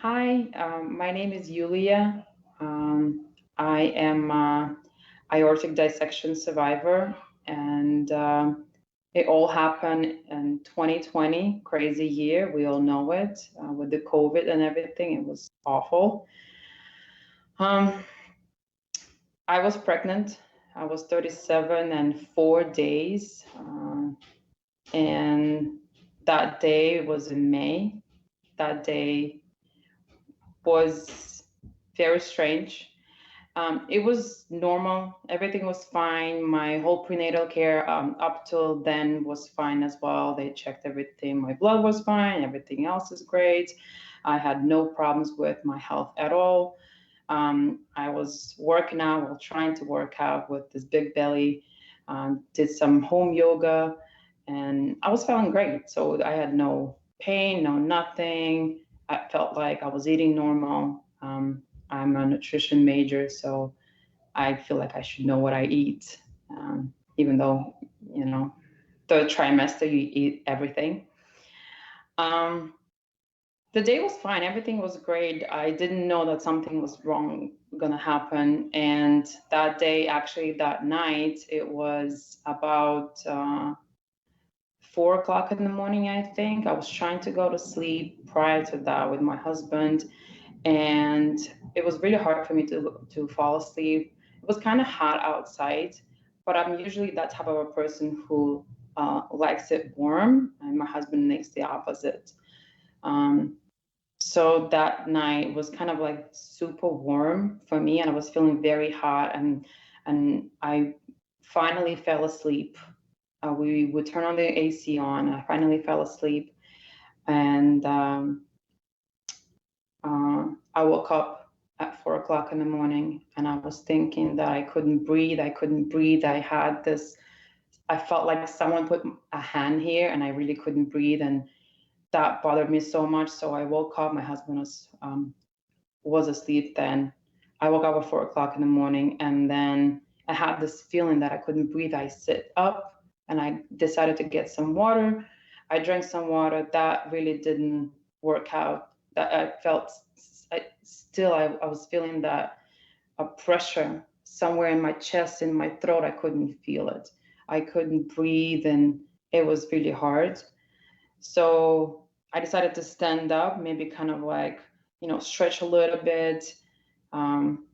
Hi, my name is Yulia. I am a aortic dissection survivor, and it all happened in 2020, crazy year. We all know it with the COVID and everything. It was awful. Um, I was pregnant. I was 37 and 4 days, and that day was in May. That day was very strange. It was normal. Everything was fine. My whole prenatal care up till then was fine as well. They checked everything. My blood was fine. Everything else is great. I had no problems with my health at all. I was working out, well, trying to work out with this big belly. Did some home yoga, and I was feeling great. So I had no pain, no nothing. I felt like I was eating normal. I'm a nutrition major, so I feel like I should know what I eat, even though, you know, third trimester, you eat everything. Um, the day was fine. Everything was great. I didn't know that something was wrong gonna happen. And that day, actually, that night, it was about 4 o'clock in the morning, I think. I was trying to go to sleep prior to that with my husband, and it was really hard for me to fall asleep. It was kind of hot outside, but I'm usually that type of a person who likes it warm, and my husband makes the opposite. Um, so that night was kind of like super warm for me, and I was feeling very hot, and I finally fell asleep. We would turn on the AC on. I finally fell asleep, and I woke up at 4 o'clock in the morning, and I was thinking that I couldn't breathe. I couldn't breathe. I had this, I felt like someone put a hand here, and I really couldn't breathe. And that bothered me so much. So I woke up. My husband was asleep then. I woke up at 4 o'clock in the morning, and then I had this feeling that I couldn't breathe. I sit up, and I decided to get some water. I drank some water. That really didn't work out. That I felt I was feeling that a pressure somewhere in my chest, in my throat. I couldn't feel it. I couldn't breathe, and it was really hard. So I decided to stand up, maybe kind of like, stretch a little bit. Um,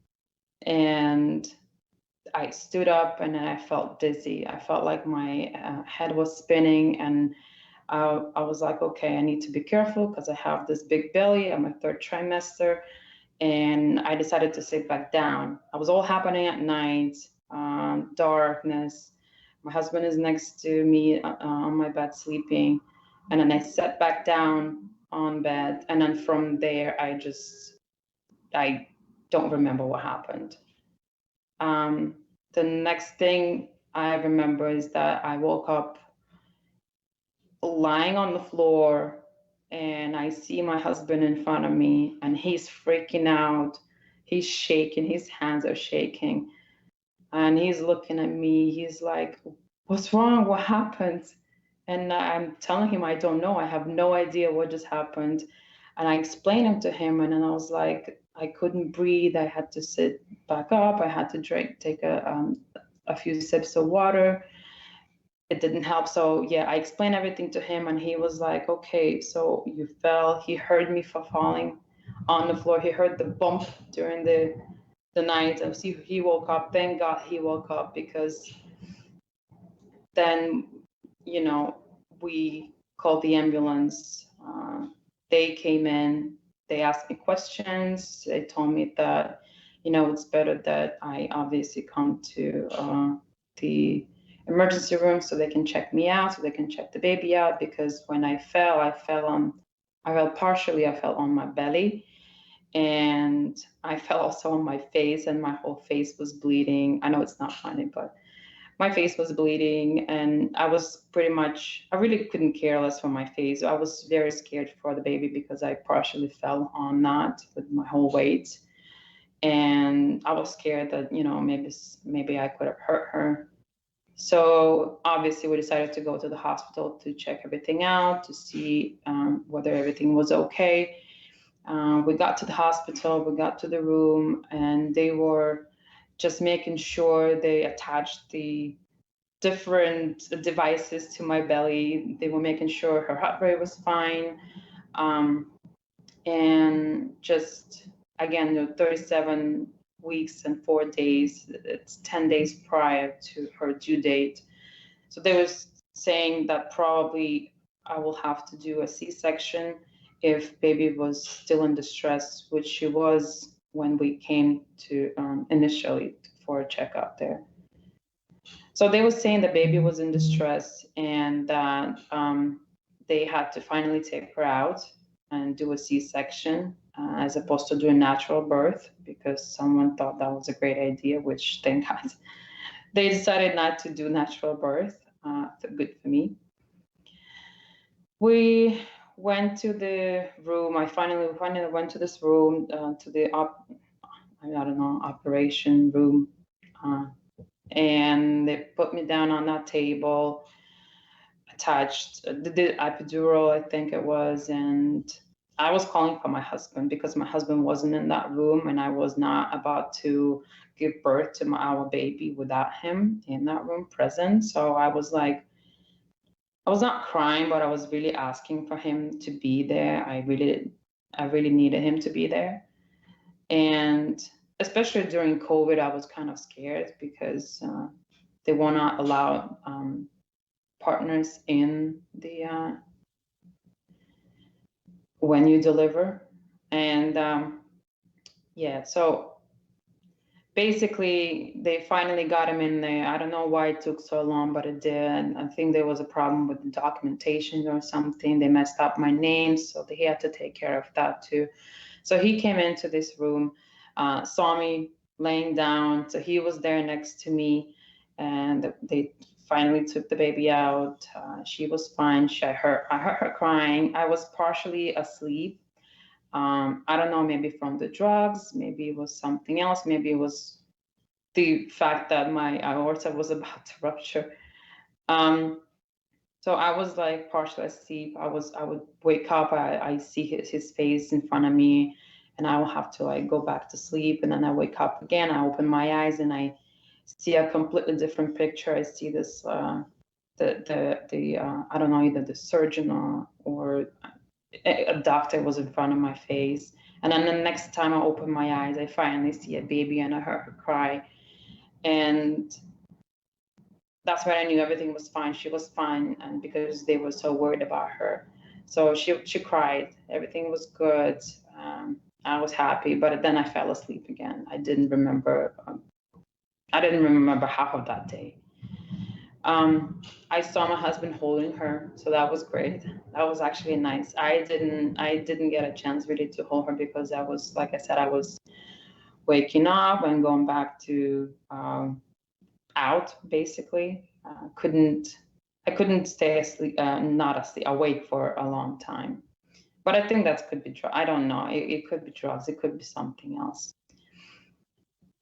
and I stood up, and then I felt dizzy. I felt like my head was spinning, and I was like, okay, I need to be careful because I have this big belly. I'm a third trimester. And I decided to sit back down. It was all happening at night, darkness. My husband is next to me on my bed sleeping. And then I sat back down on bed. And then from there, I don't remember what happened. Um, the next thing I remember is that I woke up lying on the floor, and I see my husband in front of me, and he's freaking out. He's shaking, his hands are shaking, and he's looking at me. He's like, "What's wrong? What happened?" And I'm telling him, I don't know. I have no idea what just happened. And I explained it to him, and then I was like, I couldn't breathe. I had to sit back up. I had to take a few sips of water. It didn't help. So yeah, I explained everything to him, and he was like, okay, so you fell. He heard me for falling on the floor. He heard the bump during the night. And he woke up. Thank God he woke up, because then, you know, we called the ambulance. They came in. They asked me questions. They told me that, it's better that I obviously come to the emergency room so they can check me out, so they can check the baby out. Because when I fell, I fell on my belly, and I fell also on my face, and my whole face was bleeding. I know it's not funny, but my face was bleeding, and I really couldn't care less for my face. I was very scared for the baby because I partially fell on that with my whole weight. And I was scared that, maybe I could have hurt her. So obviously we decided to go to the hospital to check everything out, to see whether everything was okay. We got to the hospital, we got to the room, and they were just making sure they attached the different devices to my belly. They were making sure her heart rate was fine. And just, again, 37 weeks and 4 days, it's 10 days prior to her due date. So they were saying that probably I will have to do a C-section if baby was still in distress, which she was when we came to initially for a checkup there. So they were saying the baby was in distress and that they had to finally take her out and do a C-section as opposed to doing natural birth, because someone thought that was a great idea, which thank God they decided not to do natural birth. So good for me. We went to the room. I finally went to this room, to the operation room, and they put me down on that table, attached the epidural, I think it was, and I was calling for my husband because my husband wasn't in that room, and I was not about to give birth to our baby without him in that room present. So I was like, I was not crying, but I was really asking for him to be there. I really needed him to be there. And especially during COVID, I was kind of scared because they will not allow partners in the when you deliver. And yeah, so basically they finally got him in there. I don't know why it took so long, but it did. I think there was a problem with the documentation or something. They messed up my name, so they had to take care of that too. So he came into this room, saw me laying down, so he was there next to me, and they finally took the baby out. She was fine. I heard her crying. I was partially asleep. I don't know, maybe from the drugs, maybe it was something else, maybe it was the fact that my aorta was about to rupture. So I was like partially asleep. I would wake up, I see his face in front of me, and I will have to like go back to sleep, and then I wake up again. I open my eyes and I see a completely different picture. I see this I don't know, either the surgeon or a doctor was in front of my face. And then the next time I open my eyes, I finally see a baby and I heard her cry. And that's when I knew everything was fine. She was fine, and because they were so worried about her. So she cried. Everything was good. I was happy, but then I fell asleep again. I didn't remember half of that day. I saw my husband holding her, so that was great. That was actually nice. I didn't get a chance really to hold her because I was, like I said, I was waking up and going back to out basically. I couldn't stay asleep, not asleep, awake for a long time. But I think that could be drugs. I don't know. It could be drugs. It could be something else.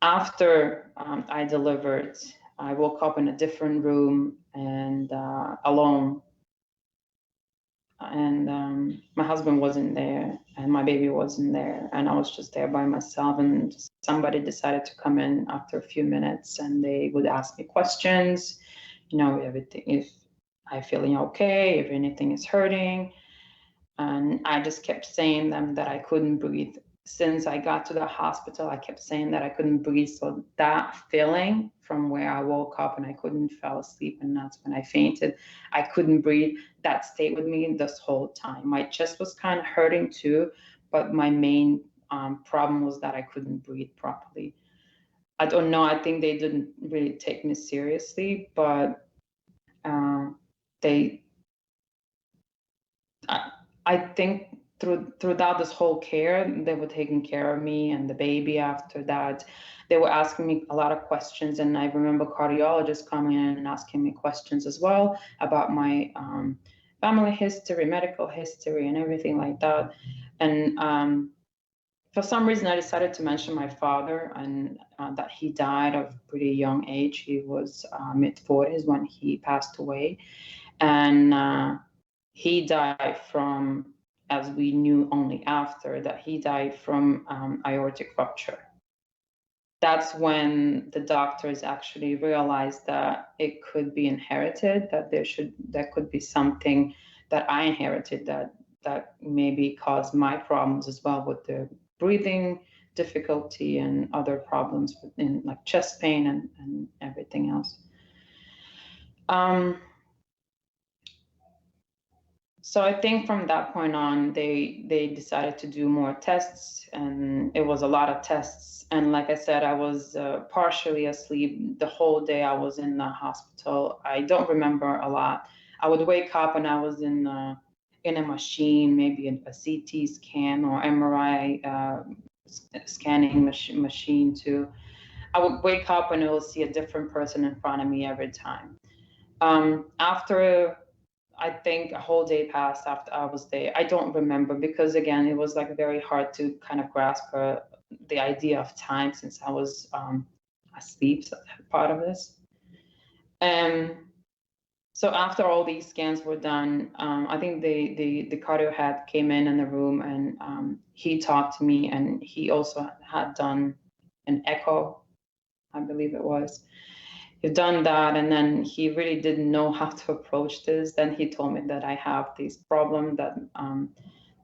After I delivered, I woke up in a different room and alone. And my husband wasn't there and my baby wasn't there. And I was just there by myself, and somebody decided to come in after a few minutes, and they would ask me questions, everything, if I'm feeling okay, if anything is hurting. And I just kept saying them that I couldn't breathe. Since I got to the hospital, I kept saying that I couldn't breathe. So that feeling from where I woke up and I couldn't fall asleep, and that's when I fainted, I couldn't breathe, that stayed with me this whole time. My chest was kind of hurting too, but my main problem was that I couldn't breathe properly. I don't know, I think they didn't really take me seriously, but I think throughout this whole care, they were taking care of me and the baby. After that, they were asking me a lot of questions, and I remember cardiologists coming in and asking me questions as well about my family history, medical history, and everything like that. And for some reason, I decided to mention my father, and that he died of a pretty young age. He was mid-40s when he passed away, and he died from as we knew only after, that he died from aortic rupture. That's when the doctors actually realized that it could be inherited, that there could be something that I inherited that maybe caused my problems as well, with the breathing difficulty and other problems in like chest pain and everything else. So I think from that point on, they decided to do more tests, and it was a lot of tests. And like I said, I was partially asleep the whole day I was in the hospital. I don't remember a lot. I would wake up and I was in a machine, maybe a CT scan or MRI scanning machine too. I would wake up and I will see a different person in front of me every time. After I think a whole day passed after I was there. I don't remember, because again, it was like very hard to kind of grasp the idea of time, since I was asleep, so part of this. So after all these scans were done, I think the cardio head came in the room, and he talked to me, and he also had done an echo, I believe it was. He'd done that, and then he really didn't know how to approach this. Then he told me that I have this problem, that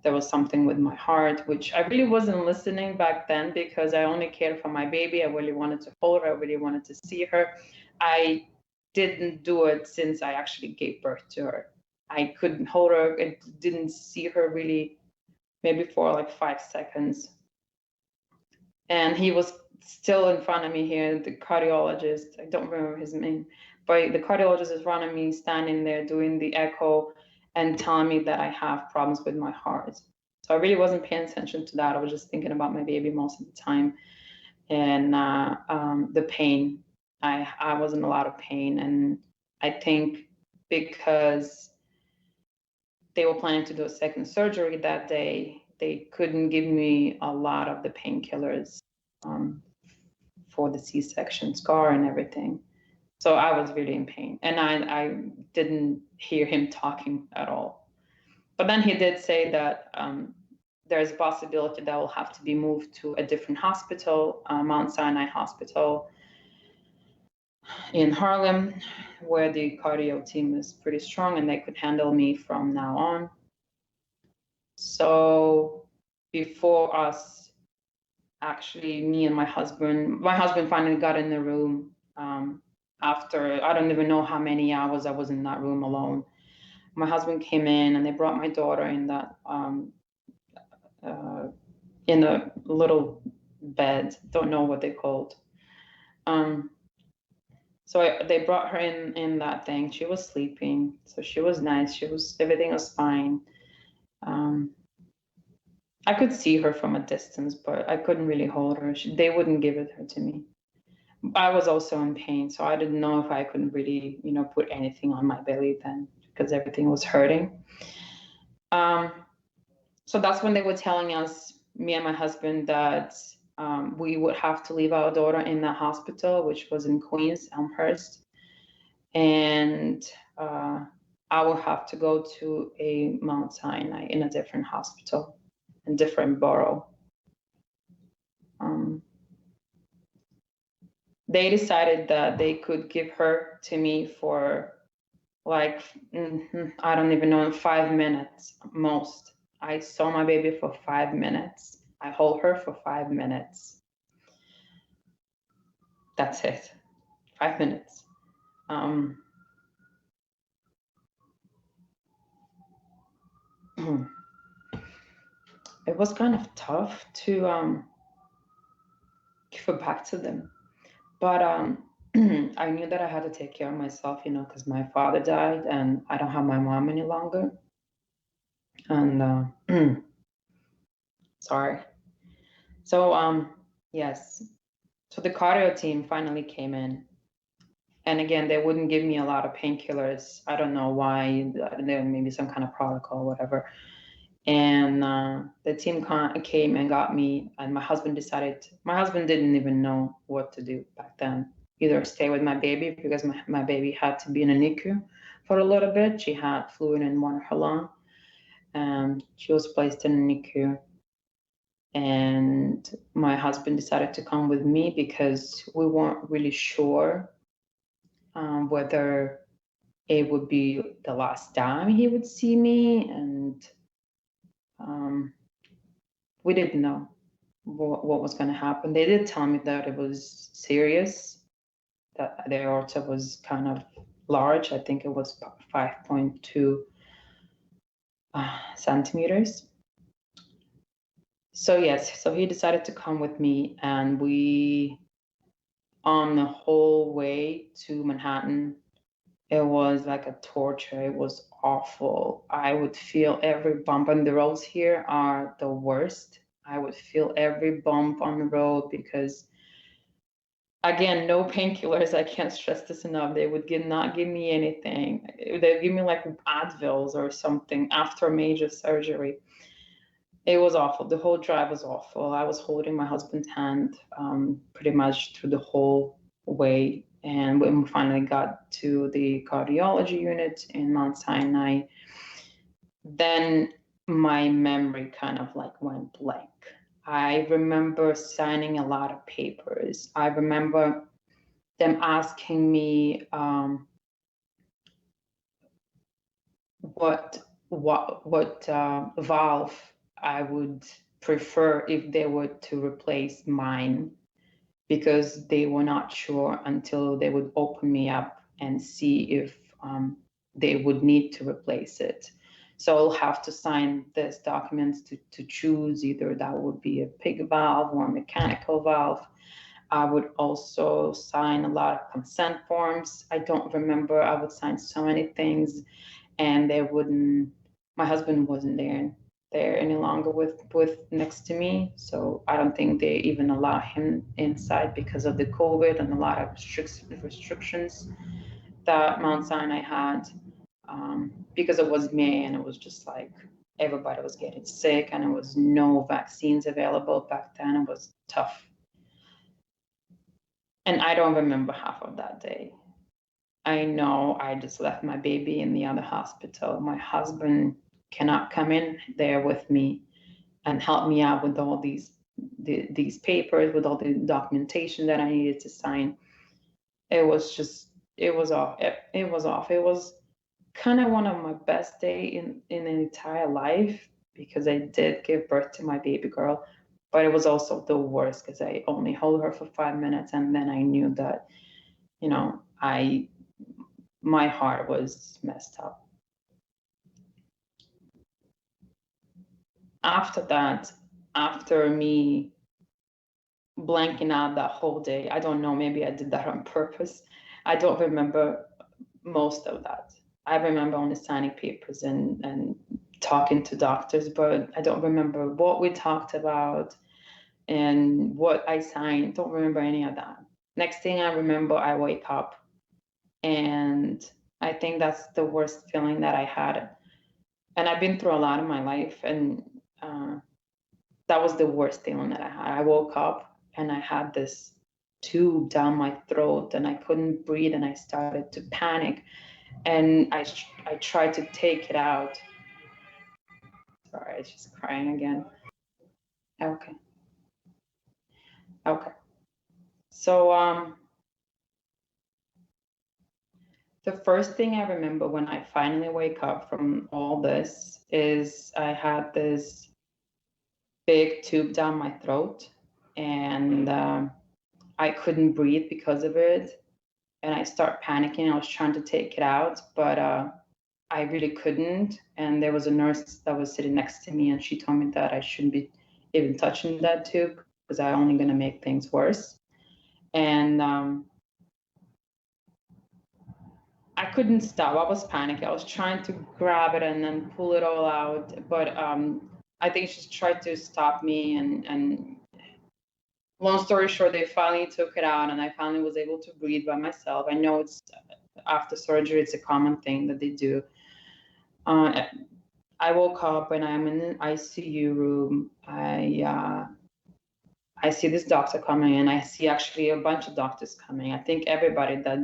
there was something with my heart, which I really wasn't listening back then, because I only cared for my baby. I really wanted to hold her. I really wanted to see her. I didn't do it since I actually gave birth to her. I couldn't hold her. I didn't see her really, maybe for like 5 seconds. And he was still in front of me here, the cardiologist, I don't remember his name, but the cardiologist is in front of me, standing there doing the echo and telling me that I have problems with my heart. So I really wasn't paying attention to that. I was just thinking about my baby most of the time, and the pain. I was in a lot of pain, and I think because they were planning to do a second surgery that day, they couldn't give me a lot of the painkillers for the C-section scar and everything. So I was really in pain, and I didn't hear him talking at all. But then he did say that there's a possibility that will have to be moved to a different hospital, Mount Sinai Hospital in Harlem, where the cardio team is pretty strong and they could handle me from now on. So before us, actually, me and my husband finally got in the room after I don't even know how many hours I was in that room alone. My husband came in, and they brought my daughter in that in a little bed, don't know what they called. So they brought her in that thing. She was sleeping, so she was nice. Everything was fine. I could see her from a distance, but I couldn't really hold her. They wouldn't give her to me. I was also in pain, so I didn't know if I could really, put anything on my belly then, because everything was hurting. So that's when they were telling us, me and my husband, that we would have to leave our daughter in the hospital, which was in Queens, Elmhurst, and I would have to go to a Mount Sinai in a different hospital, in different borough. They decided that they could give her to me for like, I don't even know, 5 minutes most. I saw my baby for 5 minutes. I hold her for 5 minutes. That's it. 5 minutes. It was kind of tough to give it back to them. But I knew that I had to take care of myself, because my father died and I don't have my mom any longer. And sorry. So yes. So the cardio team finally came in. And again, they wouldn't give me a lot of painkillers. I don't know why. There may be some kind of protocol or whatever. And the team came and got me, and my husband didn't even know what to do back then. Either stay with my baby, because my baby had to be in a NICU for a little bit. She had fluid in one of her lung. She was placed in a NICU, and my husband decided to come with me because we weren't really sure whether it would be the last time he would see me, and we didn't know what was going to happen. They did tell me that it was serious, that the aorta was kind of large. I think it was 5.2 centimeters. So yes, so he decided to come with me, and we, on the whole way to Manhattan, it was like a torture. It was awful. I would feel every bump, and the roads here are the worst. I would feel every bump on the road because, again, no painkillers. I can't stress this enough. They would not give me anything. They'd give me like Advils or something after a major surgery. It was awful. The whole drive was awful. I was holding my husband's hand pretty much through the whole way. And when we finally got to the cardiology unit in Mount Sinai, then my memory kind of like went blank. I remember signing a lot of papers. I remember them asking me what valve I would prefer if they were to replace mine, because they were not sure until they would open me up and see if they would need to replace it. So I'll have to sign this documents to choose either that would be a pig valve or a mechanical valve. I would also sign a lot of consent forms. I don't remember. I would sign so many things, and they wouldn't. My husband wasn't there any longer with next to me, so I don't think they even allow him inside because of the COVID and a lot of restrictions that Mount Sinai had, because it was May and it was just like everybody was getting sick and there was no vaccines available back then. It was tough. And I don't remember half of that day. I know I just left my baby in the other hospital. My husband cannot come in there with me and help me out with all these papers, with all the documentation that I needed to sign. It was off. It was off. It was kind of one of my best days in an entire life, because I did give birth to my baby girl, but it was also the worst because I only held her for 5 minutes, and then I knew that, my heart was messed up. After that, after me blanking out that whole day, I don't know, maybe I did that on purpose. I don't remember most of that. I remember only signing papers and talking to doctors, but I don't remember what we talked about and what I signed. Don't remember any of that. Next thing I remember, I wake up, and I think that's the worst feeling that I had. And I've been through a lot in my life, and that was the worst feeling that I had. I woke up and I had this tube down my throat and I couldn't breathe, and I started to panic, and I tried to take it out. Sorry, she's crying again. Okay. So the first thing I remember when I finally wake up from all this is I had this big tube down my throat, and I couldn't breathe because of it. And I start panicking. I was trying to take it out, but I really couldn't. And there was a nurse that was sitting next to me, and she told me that I shouldn't be even touching that tube because I'm only going to make things worse. And I couldn't stop. I was panicking. I was trying to grab it and then pull it all out, but I think she tried to stop me. And long story short, they finally took it out, and I finally was able to breathe by myself. I know it's after surgery, it's a common thing that they do. I woke up and I'm in the ICU room. I see this doctor coming, and I see actually a bunch of doctors coming. I think everybody that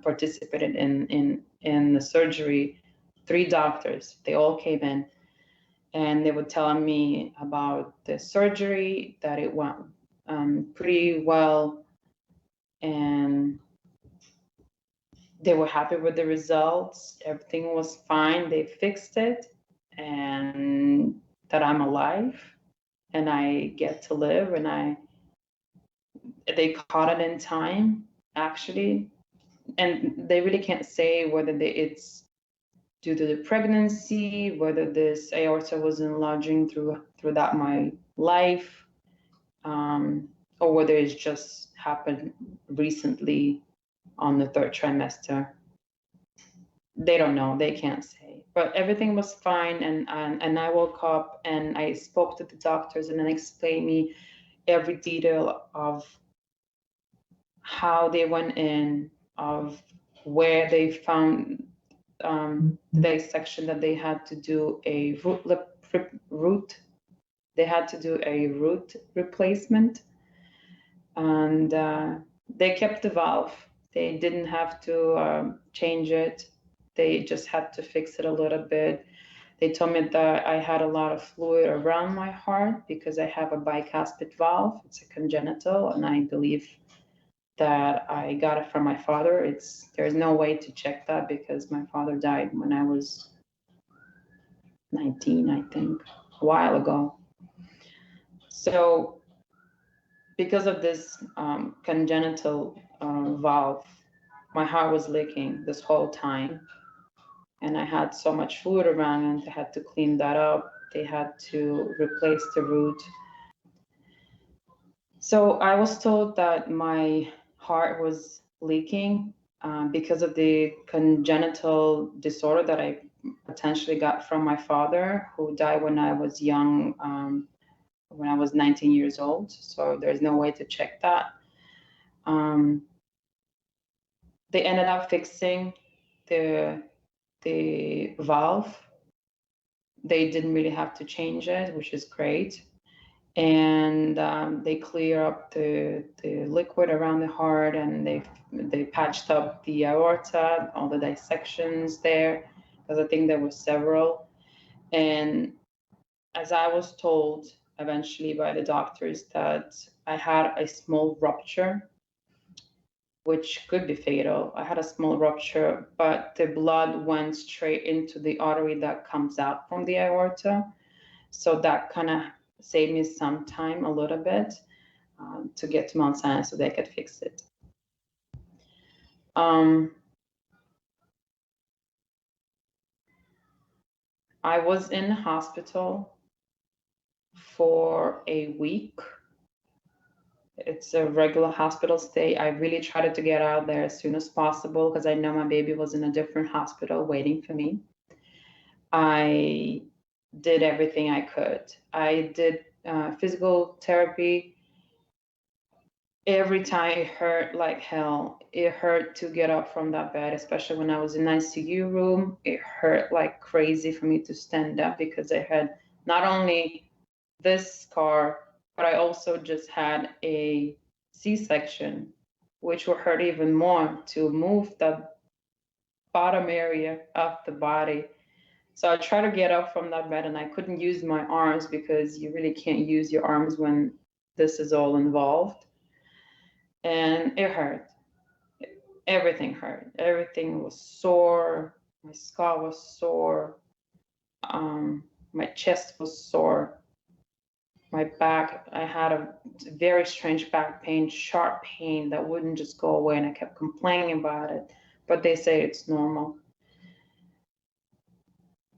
participated in the surgery, 3 doctors, they all came in. And they were telling me about the surgery, that it went pretty well, and they were happy with the results. Everything was fine. They fixed it, and that I'm alive and I get to live, and they caught it in time, actually. And they really can't say whether it's due to the pregnancy, whether this aorta was enlarging throughout my life, or whether it's just happened recently on the third trimester. They don't know. They can't say. But everything was fine, and I woke up and I spoke to the doctors, and then explained me every detail of how they went in, of where they found the dissection, that they had to do a root. They had to do a root replacement, and they kept the valve. They didn't have to change it. They just had to fix it a little bit. They told me that I had a lot of fluid around my heart because I have a bicuspid valve. It's a congenital, and I believe that I got it from my father. There's no way to check that because my father died when I was 19, I think, a while ago. So because of this congenital valve, my heart was leaking this whole time, and I had so much fluid around, and they had to clean that up. They had to replace the root. So I was told that my heart was leaking because of the congenital disorder that I potentially got from my father, who died when I was young, when I was 19 years old. So there's no way to check that. They ended up fixing the valve. They didn't really have to change it, which is great. And they clear up the liquid around the heart, and they patched up the aorta, all the dissections there, because I think there were several. And as I was told eventually by the doctors, that I had a small rupture, which could be fatal. I had a small rupture, but the blood went straight into the artery that comes out from the aorta. So that kind of saved me some time, a little bit, to get to Mount Sinai so they could fix it. I was in the hospital for a week. It's a regular hospital stay. I really tried to get out there as soon as possible because I know my baby was in a different hospital waiting for me. I did everything I could. I did physical therapy. Every time it hurt like hell. It hurt to get up from that bed, especially when I was in ICU room. It hurt like crazy for me to stand up because I had not only this scar, but I also just had a C-section, which will hurt even more to move the bottom area of the body. So I tried to get up from that bed, and I couldn't use my arms because you really can't use your arms when this is all involved. And it hurt. Everything hurt. Everything was sore. My skull was sore. My chest was sore. My back, I had a very strange back pain, sharp pain that wouldn't just go away, and I kept complaining about it. But they say it's normal.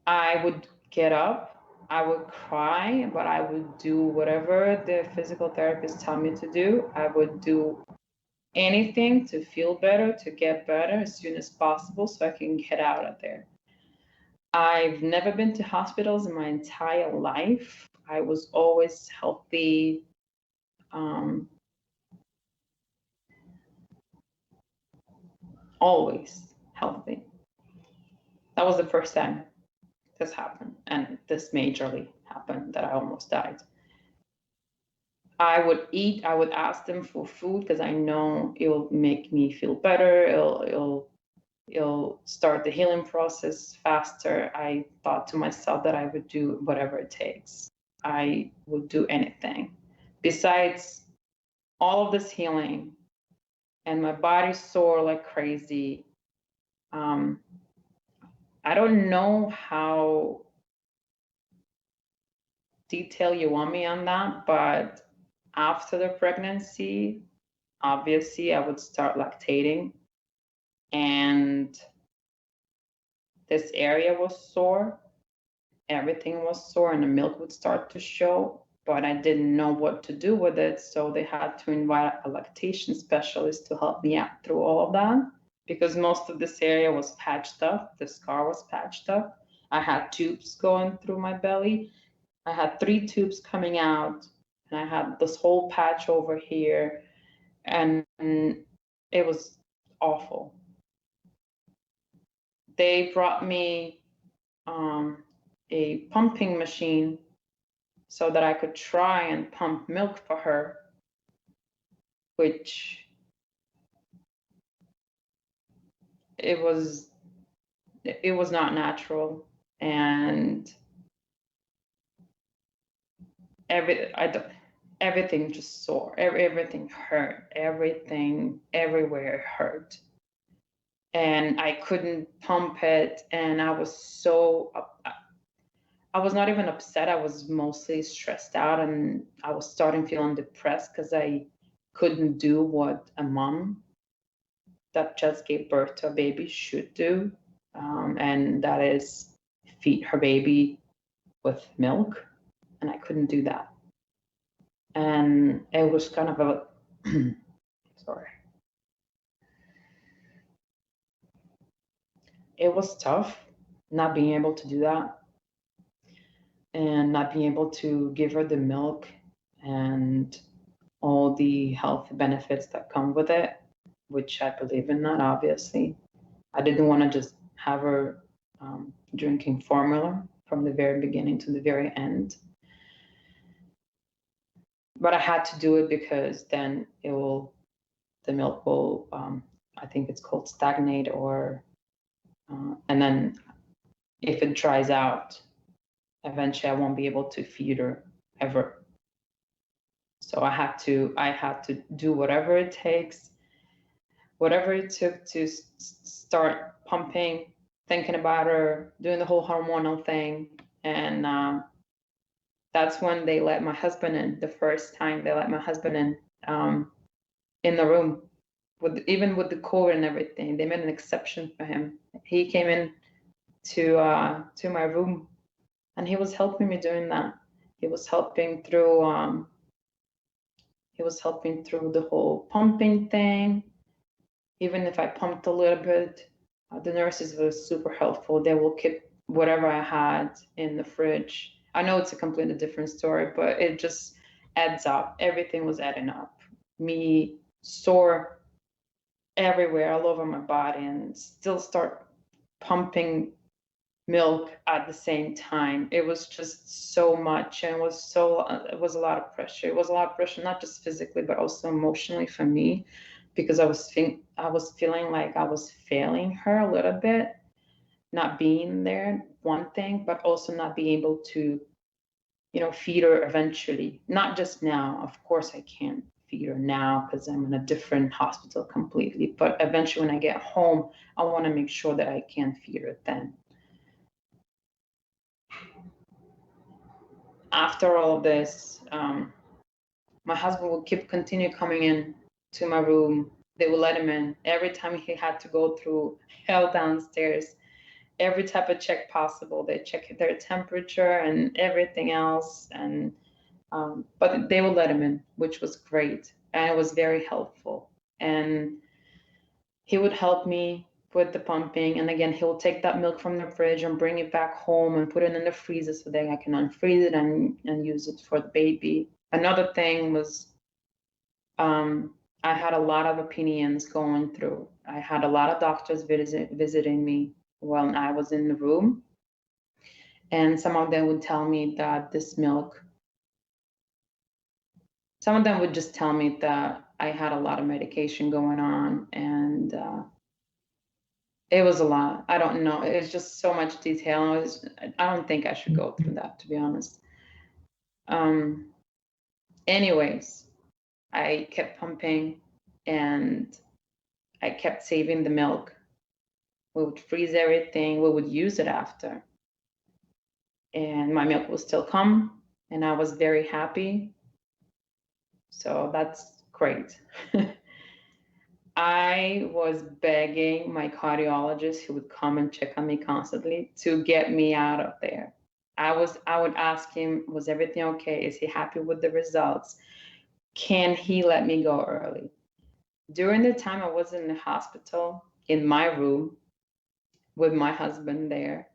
I would get up, I would cry, but I would do whatever the physical therapist tell me to do. I would do anything to feel better, to get better as soon as possible so I can get out of there. I've never been to hospitals in my entire life. I was always healthy. Always healthy. That was the first time this happened, and this majorly happened, that I almost died. I would eat, I would ask them for food because I know it'll make me feel better. It'll it'll start the healing process faster. I thought to myself that I would do whatever it takes. I would do anything. Besides all of this healing, and my body's sore like crazy. I don't know how detailed you want me on that, but after the pregnancy, obviously I would start lactating, and this area was sore. Everything was sore, and the milk would start to show, but I didn't know what to do with it. So they had to invite a lactation specialist to help me out through all of that, because most of this area was patched up. The scar was patched up. I had tubes going through my belly. I had 3 tubes coming out, and I had this whole patch over here, and it was awful. They brought me a pumping machine so that I could try and pump milk for her, which it was not natural, and everything just sore. Everything hurt. Everything everywhere hurt, and I couldn't pump it. And I was not even upset. I was mostly stressed out, and I was starting feeling depressed because I couldn't do what a mom that just gave birth to a baby should do, and that is feed her baby with milk, and I couldn't do that. And it was kind of a sorry. It was tough not being able to do that, and not being able to give her the milk and all the health benefits that come with it, which I believe in that, obviously. I didn't want to just have her drinking formula from the very beginning to the very end. But I had to do it because then the milk will, I think it's called stagnate, or, and then if it dries out, eventually I won't be able to feed her ever. So I had to do whatever it takes, whatever it took to start pumping, thinking about her, doing the whole hormonal thing. And that's when they let my husband in. The first time they let my husband in the room, even with the COVID and everything. They made an exception for him. He came in to my room, and he was helping me doing that. He was helping through the whole pumping thing. Even if I pumped a little bit, the nurses were super helpful. They will keep whatever I had in the fridge. I know it's a completely different story, but it just adds up. Everything was adding up. Me sore everywhere, all over my body, and still start pumping milk at the same time. It was just so much, and it was a lot of pressure. It was a lot of pressure, not just physically, but also emotionally for me, because I was feeling like I was failing her a little bit, not being there, one thing, but also not being able to, feed her eventually. Not just now. Of course, I can't feed her now because I'm in a different hospital completely. But eventually, when I get home, I want to make sure that I can feed her then. After all of this, my husband would continue coming in to my room. They would let him in. Every time he had to go through hell downstairs, every type of check possible. They check their temperature and everything else, and but they would let him in, which was great, and it was very helpful. And he would help me with the pumping, and again, he'll take that milk from the fridge and bring it back home and put it in the freezer so that I can unfreeze it and use it for the baby. Another thing was I had a lot of opinions going through. I had a lot of doctors visiting me while I was in the room, and some of them would tell me that this milk, some of them would just tell me that I had a lot of medication going on, and It was a lot. I don't know. It's just so much detail. I don't think I should go through that, to be honest. Um, anyways, I kept pumping and I kept saving the milk. We would freeze everything. We would use it after. And my milk will still come. And I was very happy. So that's great. I was begging my cardiologist, who would come and check on me constantly, to get me out of there. I would ask him, was everything okay? Is he happy with the results? Can he let me go early? During the time I was in the hospital, in my room with my husband there,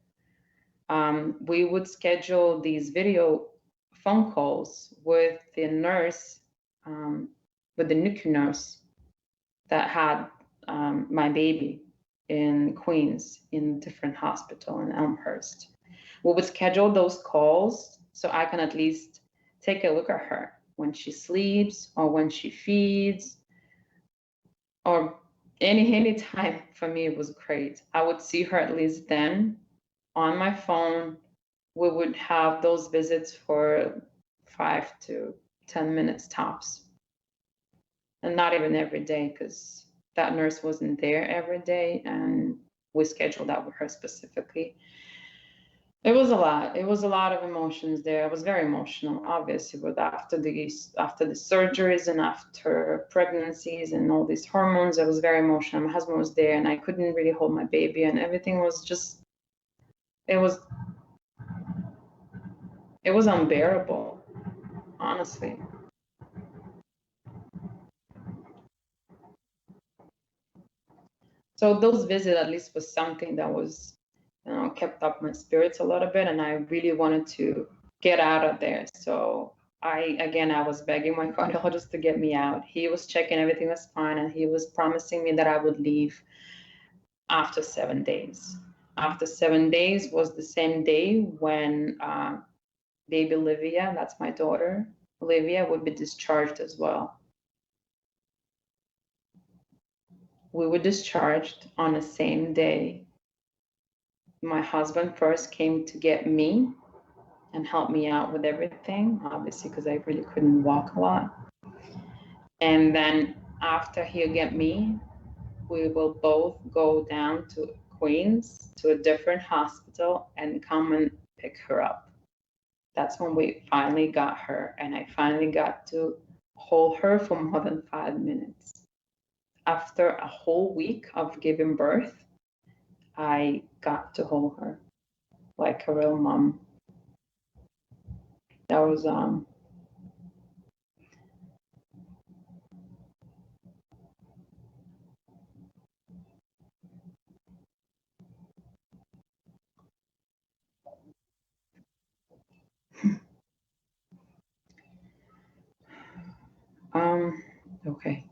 we would schedule these video phone calls with the nurse, with the NICU nurse that had my baby in Queens in a different hospital in Elmhurst. We would schedule those calls so I can at least take a look at her when she sleeps or when she feeds, or any time. For me it was great. I would see her at least then on my phone. We would have those visits for 5 to 10 minutes tops, and not even every day, because that nurse wasn't there every day, and we scheduled that with her specifically. It was a lot. It was a lot of emotions there. I was very emotional, obviously, but after the surgeries and after pregnancies and all these hormones, I was very emotional. My husband was there, and I couldn't really hold my baby, and everything was just, it was unbearable, honestly. So those visits at least was something that was, kept up my spirits a little bit, and I really wanted to get out of there. So I was begging my cardiologist to get me out. He was checking everything was fine, and he was promising me that I would leave after 7 days. After 7 days was the same day when baby Olivia, that's my daughter, Olivia, would be discharged as well. We were discharged on the same day. My husband first came to get me and help me out with everything, obviously, because I really couldn't walk a lot. And then after he'll get me, we will both go down to Queens to a different hospital and come and pick her up. That's when we finally got her, and I finally got to hold her for more than 5 minutes. After a whole week of giving birth, I got to hold her like a real mom. That was okay.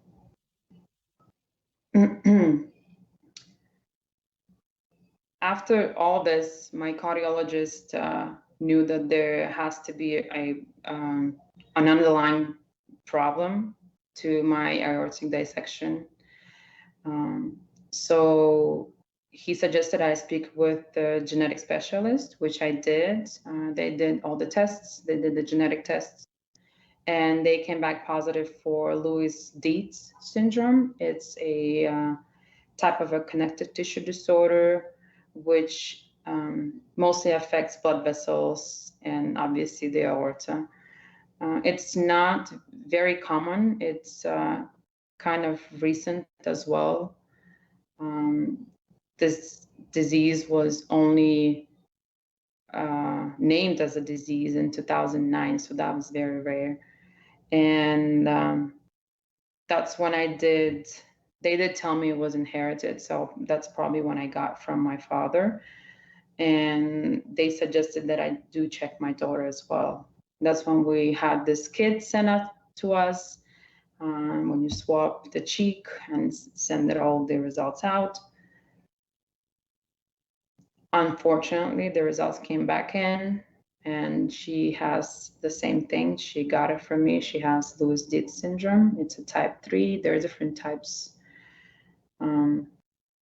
After all this, my cardiologist knew that there has to be an underlying problem to my aortic dissection. So he suggested I speak with the genetic specialist, which I did. They did all the tests, they did the genetic tests, and they came back positive for Lewis-Dietz syndrome. It's a type of a connective tissue disorder, which mostly affects blood vessels and obviously the aorta. It's not very common. It's kind of recent as well. This disease was only named as a disease in 2009, so that was very rare. And that's when they did tell me it was inherited, so that's probably when I got from my father. And they suggested that I do check my daughter as well. That's when we had this kit sent out to us, when you swab the cheek and send it all the results out. Unfortunately, the results came back in, and she has the same thing. She got it from me. She has Lewis-Dietz syndrome. It's a type 3. There are different types,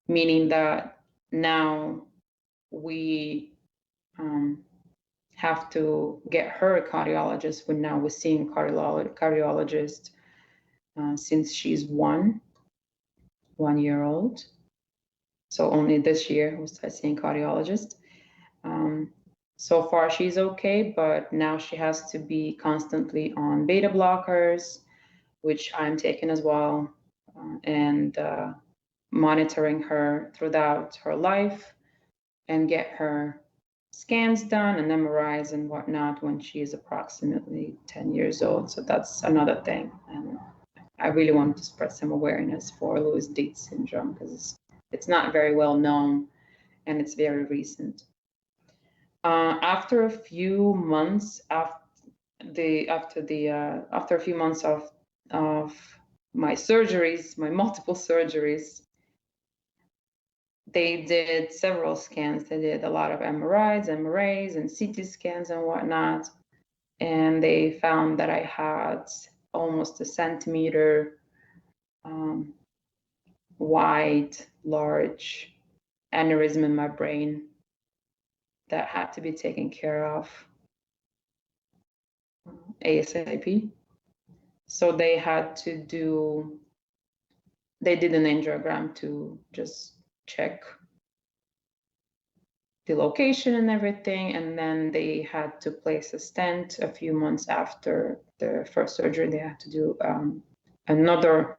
meaning that now we have to get her a cardiologist. We're seeing cardiologist since she's 1 year old. So only this year we start seeing cardiologist. So far she's okay, but now she has to be constantly on beta blockers, which I'm taking as well, and monitoring her throughout her life and get her scans done and MRIs and whatnot when she is approximately 10 years old. So that's another thing. And I really want to spread some awareness for Lewis-Dietz syndrome because it's not very well known and it's very recent. After a few months after a few months of my surgeries, my multiple surgeries, they did several scans. They did a lot of MRIs, and CT scans and whatnot, and they found that I had almost a centimeter wide, large aneurysm in my brain that had to be taken care of ASAP. So they did an angiogram to just check the location and everything, and then they had to place a stent. A few months after the first surgery, they had to do another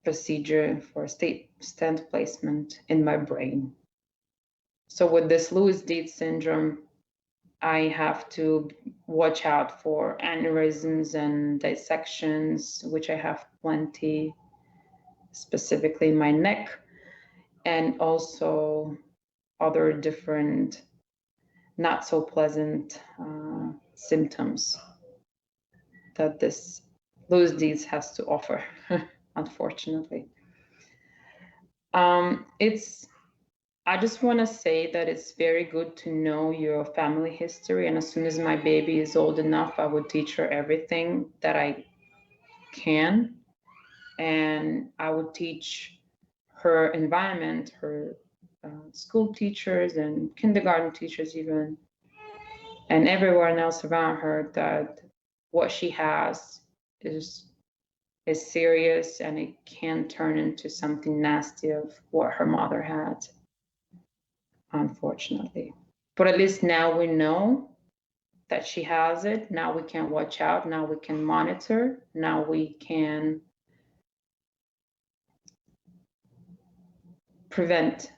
procedure for stent placement in my brain. So with this Lewis-Dietz syndrome, I have to watch out for aneurysms and dissections, which I have plenty, specifically in my neck, and also other different not so pleasant symptoms that this Lewis-Dietz has to offer, unfortunately. I just want to say that it's very good to know your family history, and as soon as my baby is old enough, I would teach her everything that I can, and I would teach her environment, her school teachers and kindergarten teachers even, and everyone else around her, that what she has is serious and it can turn into something nasty of what her mother had, unfortunately. But at least now we know that she has it. Now we can watch out. Now we can monitor. Now we can prevent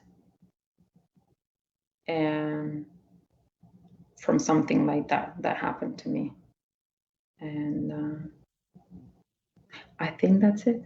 from something like that happened to me. And I think that's it.